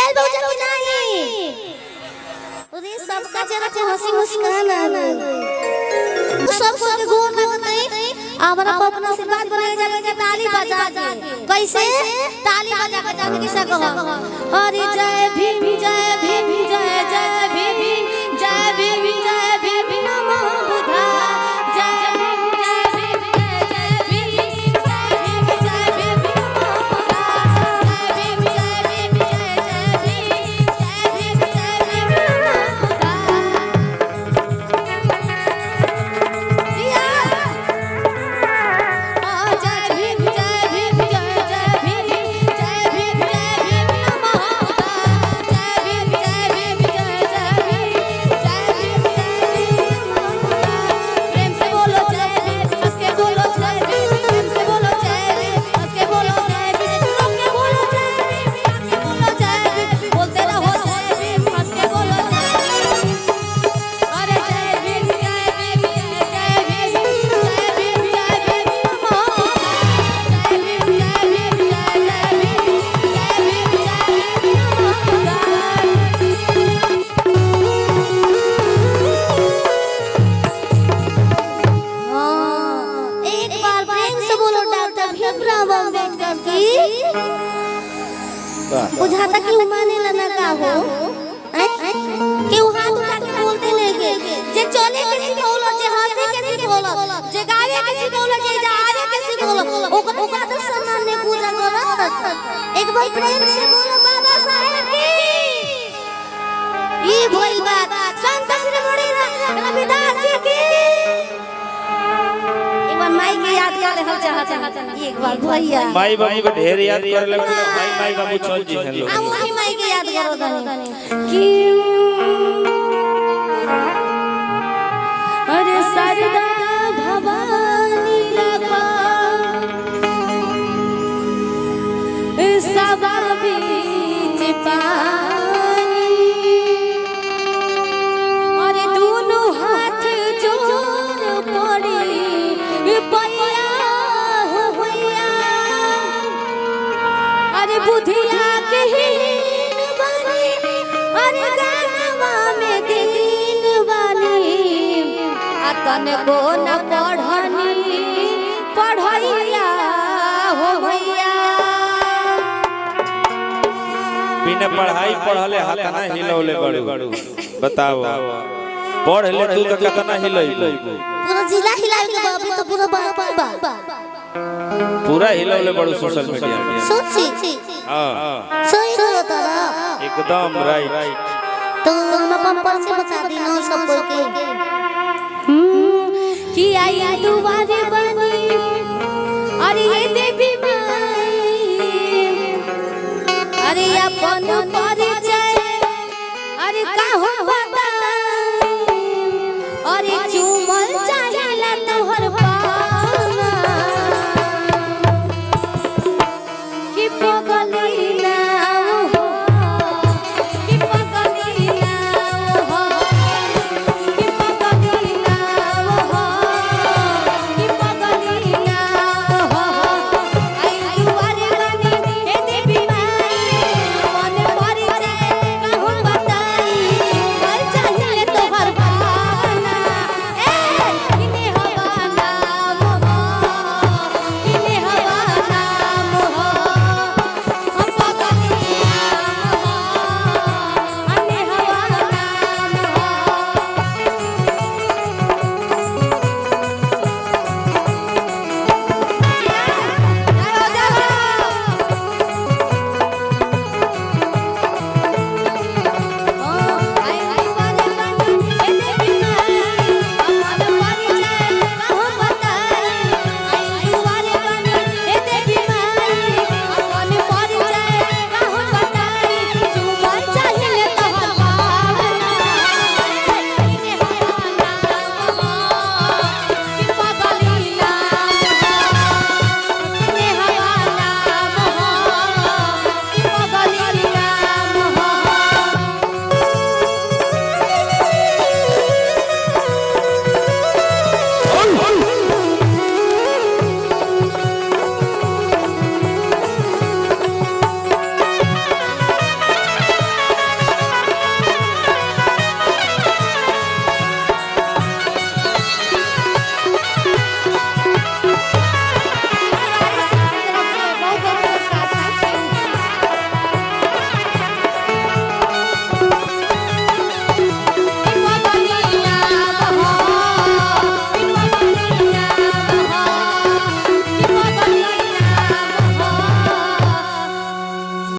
आइल बउजा कि नहीं अरे सबका चेहरा पे हंसी मुस्कान आ गई सबको के गोर लगतई हमरा को अपना आशीर्वाद बनाए जावे के ताली बजा के कैसे ताली बजा के जावे किसे कहो हरि जय भीम जय भीम जय जय भीम जय भीम जय भीम नमो बुद्धा जय भीम जय भीम जय भीम जय भीम जय भीम नमो बुद्धा जय भीम जय भीम जय भीम जय भीम जय भीम नमो बुद्धा जिया जय भीम जय भीम जय जय भीम जय भीम जय भीम नमो बुद्धा जय भीम जय भीम जय जय भीम जय भीम जय भीम नमो बुद्धा प्रेम से बोलो जय भीम हंस के बोलो जय भीम प्रेम से बोलो जय भीम हंस के बोलो जय भीम लोग के बोलो जय भीम के बोलो जय भीम बोलते रहो जय भीम हंस के बोलो जय भीम अरे जय भीम जय भीम जय भीम जय भीम जय भीम नमो बुद्धा जय भीम जय भीम जय जय भीम जय भीम जय भीम नमो बुद्धा एक बार प्रेम से बोलो डॉक्टर भीमराव अंबेडकर की बुझाता कि माने लना का हो कि वो हाथ उठा के बोलते लेके जे चले के सिखौलो जे हंसे के सिखौलो जे गावे के सिखौलो जे जावे के सिखौलो ओकरा तो सम्मान ने पूजा करत एक बार प्रेम से बोलो बाबा साहेब की ई भइल बात संत श्री मुनि रविदास जी की एक बार माई के याद कर ले चाहत एक बार भैया माई बाबू को ढेर याद कर ले माई माई बाबू चल जी हैं लोग आ वही माई के याद करो तनी कि अरे सरदा भवानी रखा सबा बीच पानी अरे दोनों हाथ जोड़ पड़ी पैया हो भैया अरे बुधिया के हीन बनी अरे गानवा में दीन बनी अतन को न पढ़नी पढ़ैया हो भैया बिना पढ़ाई पढ़ले हाथ ना हिलौले बड़ू बताओ पढ़ ले तू तो कितना हिलई पूरा जिला हिलावे के बाबू तो पूरा बा पूरा हिलौले बड़ू सोशल मीडिया में सोची हां सही बोलो तारा एकदम राइट तो हम अपन पर से बता दी ना सब कोई के कि आई दुआरे बनी अरे ये देवी माई अरे अपन